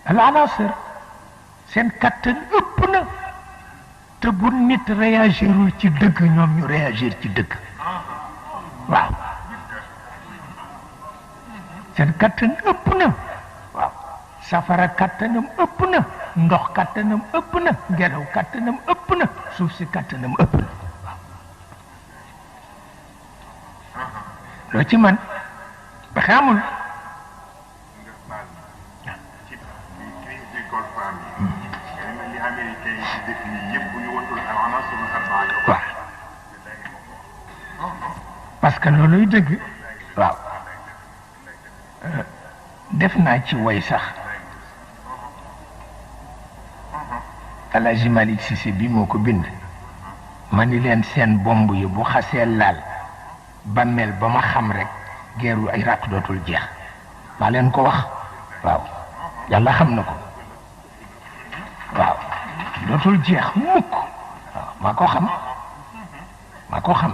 al anasir seen kattan ëpp na te bu nit réagirul ci dëgg ñoom ñu réagir ci dëgg waaw seen kattan ëpp na waaw safara kattanam ëpp na ndox kattanam ëpp na ngelaw kattanam ëpp na suuf si kattanam ëpp na loo ci man ba xamul parce que looluy dëgg waaw def naa ci woy sax Alaaji Malick Cissé bi moo ko bind ma ni leen seen bomb yi bu xasee laal bàmmeel ba ma xam rek geeru ay ràq dootul jeex maa leen ko wax waaw yàlla xam na ko waaw dootul jeex mukk waaw maa ko xam